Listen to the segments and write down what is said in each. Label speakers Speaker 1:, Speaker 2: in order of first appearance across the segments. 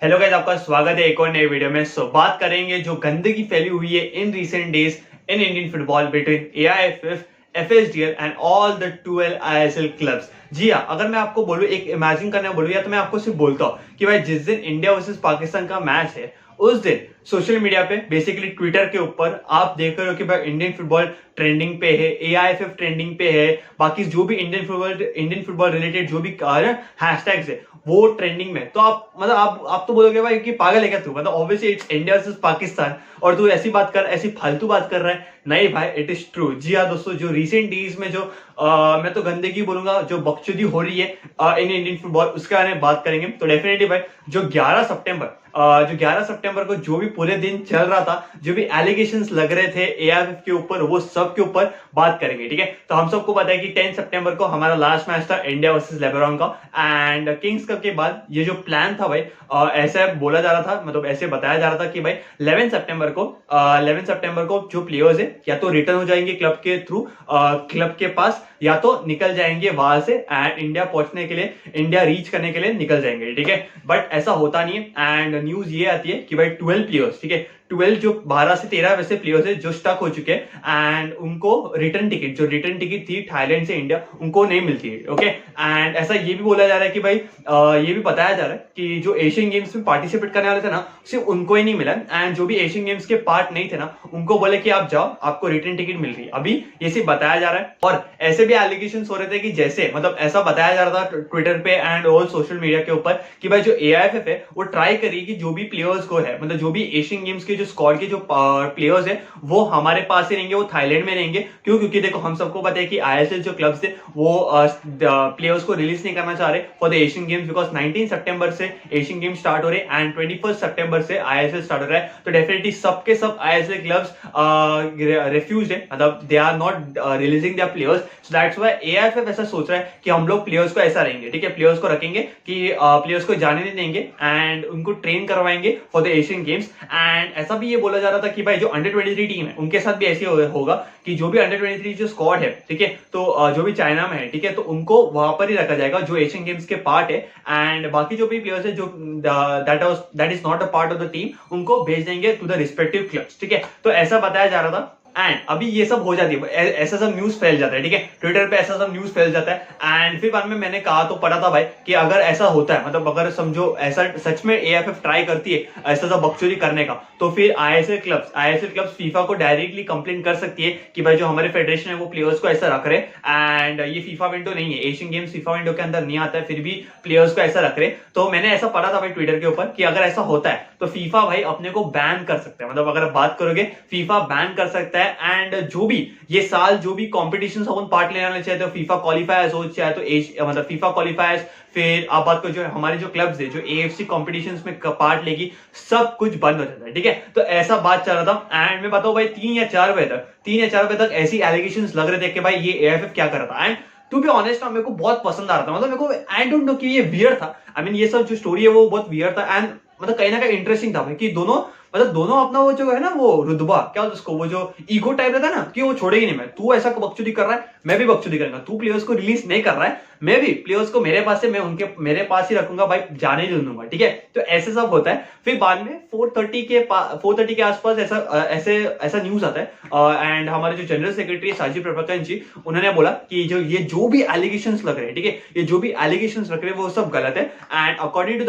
Speaker 1: Hello guys, आपका स्वागत है एक और नए वीडियो में। बात करेंगे जो गंदगी फैली हुई है in recent days in Indian football between AIFF, FSDL and all the 12 ISL clubs. जी हाँ, अगर मैं आपको बोलूं, एक इमेजिन करने बोलूं, या तो मैं आपको सिर्फ बोलता हूं कि भाई जिस दिन इंडिया वर्सेस पाकिस्तान का मैच है उस दिन सोशल मीडिया पे, बेसिकली ट्विटर के ऊपर आप देख रहे हो कि भाई इंडियन फुटबॉल ट्रेंडिंग पे है, एआईएफएफ ट्रेंडिंग पे है, बाकी जो भी इंडियन फुटबॉल रिलेटेड जो भी हैशटैग्स है वो ट्रेंडिंग में। तो आप मतलब आप तो बोलोगे भाई कि पागल है क्या तू, मतलब obviously it's India versus Pakistan और तू ऐसी बात कर, ऐसी फालतू बात कर रहा है। नहीं भाई, इट इज ट्रू। जी हाँ दोस्तों, जो रिसेंट डेज में जो मैं तो गंदगी बोलूंगा, जो बकचोदी हो रही है इन इंडियन फुटबॉल, उसके बारे में बात करेंगे। तो डेफिनेटली भाई जो 11 सितंबर को जो भी पूरे दिन चल रहा था, जो भी एलिगेशंस लग रहे थे एआईएफएफ के ऊपर, वो सब के ऊपर बात करेंगे। ठीक है, तो हम सबको पता है कि 10 सितंबर को हमारा लास्ट मैच था इंडिया वर्सेस लेबनान का, एंड किंग्स कप के बाद ये जो प्लान था भाई, ऐसे बोला जा रहा था, मतलब ऐसे बताया जा रहा था कि भाई 11 सितंबर को जो प्लेयर्स है या तो रिटर्न हो जाएंगे क्लब के थ्रू, क्लब के पास, या तो निकल जाएंगे वहां से एंड इंडिया पहुंचने के लिए, इंडिया रीच करने के लिए निकल जाएंगे। ठीक है, बट ऐसा होता नहीं है एंड न्यूज ये आती है कि भाई 12 प्लेयर्स, ठीक है, 12 जो 12 से 13 वैसे प्लेयर्स है जो स्टक हो चुके हैं एंड उनको रिटर्न टिकट थी थाईलैंड से इंडिया, उनको नहीं मिलती है। ओके, एंड ऐसा ये भी बोला जा रहा है कि भाई ये भी बताया जा रहा है कि जो एशियन गेम्स में पार्टिसिपेट करने वाले थे ना, सिर्फ उनको ही नहीं मिला, एंड जो भी एशियन गेम्स के पार्ट नहीं थे ना, उनको बोले कि आप जाओ, आपको रिटर्न टिकट मिल रही है। अभी ये सिर्फ बताया जा रहा है, और ऐसे भी एलिगेशन हो रहे थे कि जैसे, मतलब ऐसा बताया जा रहा था ट्विटर पे एंड ऑल सोशल मीडिया के ऊपर कि भाई जो एआईएफएफ है वो ट्राई करेगी जो भी प्लेयर्स को है, मतलब जो भी एशियन गेम्स के जो स्क्वाड के जो प्लेयर्स है वो हमारे पास ही रहेंगे, वो थाईलैंड में रहेंगे। क्यों? क्योंकि देखो हम सबको पता है कि आईएसएल जो क्लब्स थे वो प्लेयर्स को रिलीज नहीं करना चाह रहे for the Asian games, because 19 सितंबर से एशियन गेम्स स्टार्ट हो रहे हैं एंड 21 सितंबर से आईएसएल स्टार्ट हो रहा है। तो डेफिनेटली सबके सब आईएसएल क्लब्स रिफ्यूज है, मतलब they are not releasing their players. So that's why AIFF ऐसा सोच रहा है कि हम लोग प्लेयर्स को ऐसा रहेंगे, ठीक है, प्लेयर्स को रखेंगे कि प्लेयर्स को जाने नहीं देंगे एंड उनको ट्रेन करवाएंगे for the Asian games. And ऐसा भी ये बोला जा रहा था कि भाई जो अंडर 23 टीम है उनके साथ भी ऐसे होगा कि जो भी अंडर 23 जो स्क्वाड है, ठीक है, तो जो भी चाइना में है, ठीक है, तो उनको वहां पर ही रखा जाएगा जो एशियन गेम्स के पार्ट है, एंड बाकी जो भी प्लेयर्स है जो that is not a part of the team, उनको भेज देंगे टू द रिस्पेक्टिव क्लब्स। ठीक है, तो ऐसा बताया जा रहा था एंड अभी ये सब हो जाती है, ऐसा सब न्यूज फैल जाता है, ठीक है, ट्विटर पे ऐसा सब न्यूज फैल जाता है। एंड फिर बाद में मैंने कहा तो पढ़ा था भाई कि अगर ऐसा होता है, मतलब अगर समझो ऐसा सच में एएफएफ ट्राई करती है ऐसा सब बकचोदी करने का, तो फिर आईएसएल क्लब्स फीफा को डायरेक्टली कंप्लेन कर सकती है कि भाई जो हमारे फेडरेशन है वो प्लेयर्स को ऐसा रख रहे, एंड ये फीफा विंडो नहीं है, एशियन गेम्स फीफा विंडो के अंदर नहीं आता है, फिर भी प्लेयर्स को ऐसा रख रहे। तो मैंने ऐसा पढ़ा था भाई ट्विटर के ऊपर कि अगर ऐसा होता है तो फीफा भाई अपने को बैन कर सकता है, मतलब अगर आप बात करोगे फीफा बैन कर सकता है। एंड जो भी ये साल जो भी कॉम्पिटिशन अपन पार्ट लेना चाहे, तो फीफा क्वालिफायर्स हो, चाहे तो मतलब फीफा क्वालिफायर्स, फिर आप बात करो जो हमारे जो क्लब्स है जो एएफसी कॉम्पिटिशंस में पार्ट लेगी, सब कुछ बंद हो जाता है। ठीक है, तो ऐसा बात चल रहा था एंड मैं बताऊं भाई 3 या 4 बजे तक ऐसी एलिगेशंस लग रहे थे कि भाई ये एएफएफ क्या कर रहा था। एंड टू बी ऑनेस्ट मेरे को बहुत पसंद आ रहा था, मतलब मेरे को आई डोंट नो कि ये वियर्ड था, आई मीन ये सब जो स्टोरी है वो बहुत वियर्ड था एंड मतलब कहीं ना कहीं इंटरेस्टिंग था कि दोनों अपना वो जो है ना, वो रुतबा क्या होता है उसको, वो जो ईगो टाइप रहता है ना, कि वो छोड़ेगी नहीं, मैं तू ऐसा बकचोदी कर रहा है मैं भी बकचोदी करूंगा, तू प्लेयर्स को रिलीज नहीं कर रहा है मैं भी प्लेयर्स को मेरे पास से मैं उनके मेरे पास ही रखूंगा भाई, जाने नहीं दूंगा। ठीक है, तो ऐसे सब होता है। फिर बाद में 4:30 के आसपास ऐसा न्यूज आता है एंड हमारे जो जनरल सेक्रेटरी साजिद प्रभाकर जी, उन्होंने बोला कि जो भी एलिगेशंस लग रहे हैं, ठीक है, ये जो भी एलिगेशंस लग रहे हैं वो सब गलत है and according to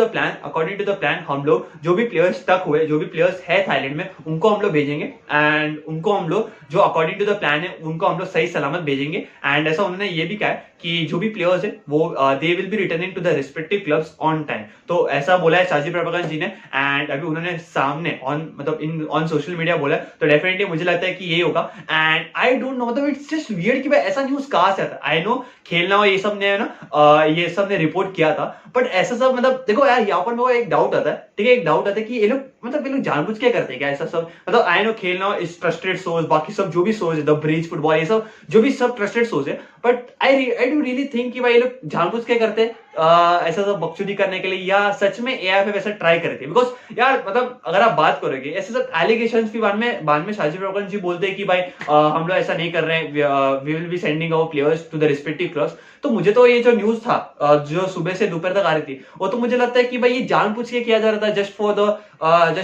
Speaker 1: the plan हम लोग जो भी प्लेयर्स स्टक हुए, जो भी प्लेयर्स है थाईलैंड में, उनको हम लोग भेजेंगे एंड उनको हम लोग जो अकॉर्डिंग टू द प्लान है उनको हम लोग सही सलामत भेजेंगे। एंड ऐसा उन्होंने ये भी कहा है कि जो भी प्लेयर्स है वो they will be returning to the respective clubs on time. तो ऐसा बोला है साजिद प्रभाकर जी ने एंड अभी उन्होंने सामने ऑन सोशल मीडिया बोला, तो डेफिनेटली मुझे लगता है कि ये होगा। एंड आई डोंट नो, मतलब इट्स जस्ट वियर्ड कि भाई ऐसा न्यूज कहां से आता है। आई नो खेलना और ये सब ने रिपोर्ट किया था, बट ऐसा सब, मतलब देखो यार यहाँ पर मेरे को एक डाउट आता है, ठीक है, एक डाउट आता है कि ये लोग जानबूझ के करते हैं क्या ऐसा सब, मतलब आई नो खेलना इज ट्रस्टेड सोर्स, बाकी सब जो भी सोर्स है, द ब्रिज फुटबॉल, ये सब जो भी सब ट्रस्टेड सोर्स है, but I do really think कि भाई भाई ये लोग जानबूझ के करते ऐसा सब बकचोदी करने के लिए, या सच में एआईएफएफ ऐसा ट्राई करती है? बिकॉज यार मतलब अगर आप बात करोगे ऐसे सब एलिगेशंस भी बाद में शाजिब रॉकन जी बोलते हैं कि भाई हम लोग ऐसा नहीं कर रहे हैं, we will be sending our players to the respective clubs. तो मुझे तो ये जो न्यूज था जो सुबह से दोपहर तक आ रही थी, वो तो मुझे लगता है कि भाई ये जानबूझ के किया जा रहा था, जस्ट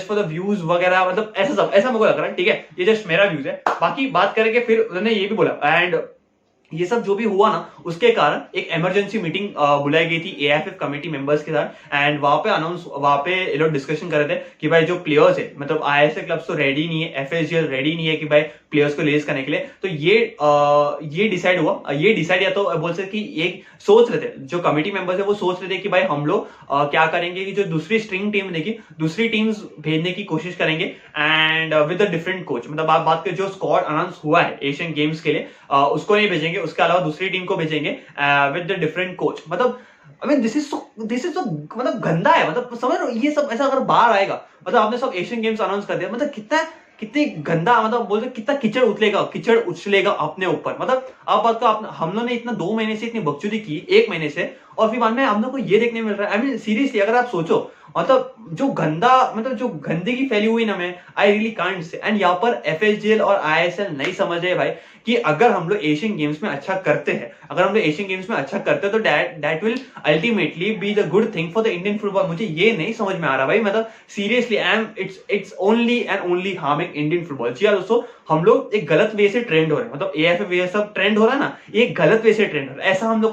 Speaker 1: फॉर द व्यूज वगैरह, मतलब ऐसा मेरे को लग रहा है। ठीक है, ये जस्ट मेरा व्यूज है। बाकी बात करेंगे, फिर उन्होंने ये भी बोला, एंड ये सब जो भी हुआ ना, उसके कारण एक इमरजेंसी मीटिंग बुलाई गई थी एआईएफएफ कमेटी मेंबर्स के साथ, एंड वहां पे ये लोग डिस्कशन कर रहे थे कि भाई जो प्लेयर्स है, मतलब आईएसएल क्लब्स तो रेडी नहीं है, एफएसजीएल रेडी नहीं है कि भाई प्लेयर्स को रिलीज करने के लिए। तो ये डिसाइड हुआ, ये डिसाइड या तो बोल सकते कि एक सोच रहे थे जो कमेटी मेंबर्स है, वो सोच रहे थे कि भाई हम लोग क्या करेंगे कि जो दूसरी स्ट्रिंग टीम रहेगी, दूसरी टीम्स भेजने की कोशिश करेंगे, and with a different coach. मतलब आप बात करें जो स्क्वाड अनाउंस हुआ है एशियन गेम्स के लिए, उसको नहीं भेजेंगे, उसके अलावा दूसरी टीम को भेजेंगे विद द डिफरेंट कोच। मतलब I mean this is so मतलब गंदा है, मतलब समझ रहे हो, ये सब ऐसा अगर बाहर आएगा, मतलब आपने सब एशियन गेम्स अनाउंस कर दिया, मतलब कितनी गंदा, मतलब बोलते कितना कीचड़ उछलेगा अपने ऊपर। मतलब आप बात तो हम लोगों ने इतना 2 महीने से इतनी बकचोदी की, 1 महीने से, और फिर बाद में हम लोग को ये देखने मिल रहा है। आई मीन सीरियसली अगर आप सोचो, मतलब जो गंदगी फैली हुई ना, मैं I really can't say. And यहाँ पर एफएसजीएल और आईएसएल नहीं समझ रहे भाई कि अगर हम लोग एशियन गेम्स में अच्छा करते हैं, तो that will ultimately be the good thing for the Indian football. मुझे ये नहीं समझ में आ रहा भाई, मतलब seriously it's only and only harming Indian football. जी यार दोस्तों, हम लोग एक गलत वे से ट्रेंड हो रहे हैं, मतलब एएफएफ ये सब ट्रेंड हो रहा है ना, ये गलत वे से ट्रेंड हो रहा है। ऐसा हम लोग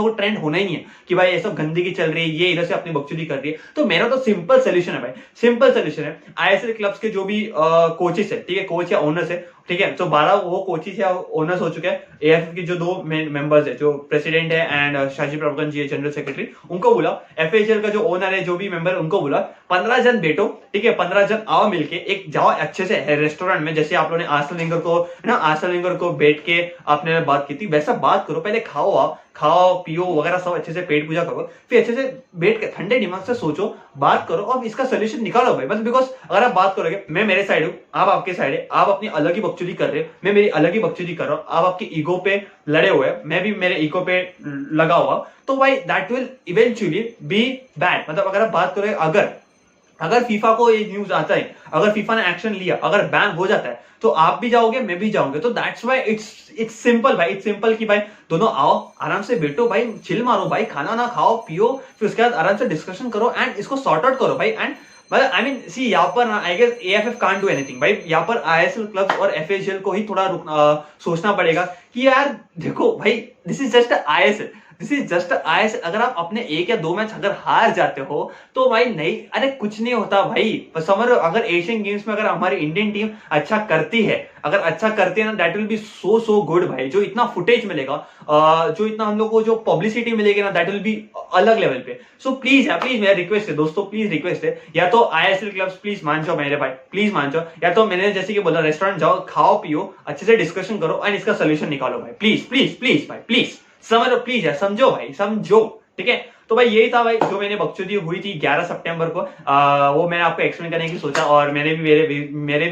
Speaker 1: को ट्रेंड होना ही नहीं है कि भाई ये सब गंदगी चल रही है, ये इधर से अपनी बकचोदी कर रही है। तो मेरा तो सिंपल सोल्यूशन है भाई, सिंपल सोल्यूशन है, आईएसएल क्लब्स के जो भी कोचेस है, ठीक है, कोच या ओनर्स है, ठीक है, तो 12 वो कोचेस या ओनर्स हो चुके हैं। एएफएफ की जो 2 मेंबर्स है, जो प्रेसिडेंट है एंड शाजिब रॉकन जी है जनरल सेक्रेटरी, उनको बोला। एफएचएल का जो ओनर है, जो भी मेंबर है, उनको बोला 15 जन बैठो, ठीक है, 15 जन आओ मिलके एक जाओ अच्छे से रेस्टोरेंट में, जैसे आप लोगों ने आर्सेनल वेंगर को बैठ के आपने बात की थी, वैसा बात करो। पहले खाओ पियो वगैरह सब अच्छे से, पेट पूजा करो, फिर अच्छे से बैठ के ठंडे दिमाग से सोचो, बात करो और इसका सोल्यूशन निकालो भाई। बस बिकॉज अगर आप बात करोगे, मैं मेरे साइड हूं, आप आपके साइड है, आप अपनी अलग ही बकचोदी कर रहे हो, मैं मेरी अलग ही बकचोदी कर रहा हूं, आप आपकी ईगो पे लड़े हुए, मैं भी मेरे ईगो पे लगा हुआ, तो भाई that will eventually be bad. मतलब अगर आप बात करोगे, अगर फीफा को ये न्यूज आता है, अगर फीफा ने एक्शन लिया, अगर बैन हो जाता है, तो आप भी जाओगे, मैं भी जाऊंगे। तो दैट्स व्हाई इट्स सिंपल भाई, इट्स सिंपल कि भाई दोनों आओ, आराम से बैठो भाई, चिल मारो भाई, खाना ना खाओ पियो, फिर उसके बाद आराम से डिस्कशन करो एंड इसको सॉर्ट आउट करो भाई। एंड मतलब आई मीन सी, यहाँ पर I guess AFF can't do anything भाई, यहाँ पर आईएसएल क्लब्स और एफएचएल को ही थोड़ा सोचना पड़ेगा कि यार देखो भाई, दिस इज जस्ट आईएसएल। अगर आप अपने 1 या 2 मैच अगर हार जाते हो तो भाई नहीं, अरे कुछ नहीं होता भाई, समझ रहे हो। अगर एशियन गेम्स में अगर हमारी इंडियन टीम अच्छा करती है, ना, that will be so good भाई। जो इतना फुटेज मिलेगा, जो इतना हम लोग को जो पब्लिसिटी मिलेगी ना, दैट विल बी अलग लेवल पे। सो प्लीज मेरा रिक्वेस्ट है दोस्तों, प्लीज रिक्वेस्ट है, या तो आईएसएल क्लब्स प्लीज मान जाओ मेरे भाई, प्लीज मान जाओ, या तो मैंने जैसे कि बोला रेस्टोरेंट जाओ, खाओ पियो, अच्छे से डिस्कशन करो एंड इसका सोल्यूशन निकालो भाई, प्लीज भाई, प्लीज समझो, प्लीज यार, समझो भाई, समझो, ठीक है। तो भाई यही था भाई जो मैंने बकचोदी हुई थी 11 सितंबर को, वो मैंने आपको एक्सप्लेन करने की सोचा, और मैंने भी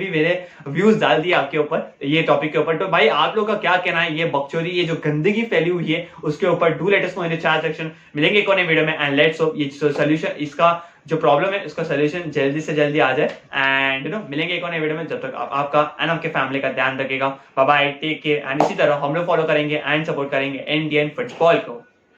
Speaker 1: मेरे व्यूज डाल दिए आपके ऊपर ये टॉपिक के ऊपर। तो भाई आप लोग का क्या कहना है ये बकचोदी, ये जो गंदगी फैली हुई है उसके ऊपर? Do let us know in the chat section. मिलेंगे एक और नए वीडियो में, एंड लेट्स होप ये सोल्यूशन, इसका जो प्रॉब्लम है उसका सोल्यूशन जल्दी से जल्दी आ जाए। एंड मिलेंगे एक और नए वीडियो में, जब तक आपका एंड आपके फैमिली का ध्यान रखेगा। Bye bye, take care, and इसी तरह हम लोग फॉलो करेंगे एंड सपोर्ट करेंगे इंडियन फुटबॉल को।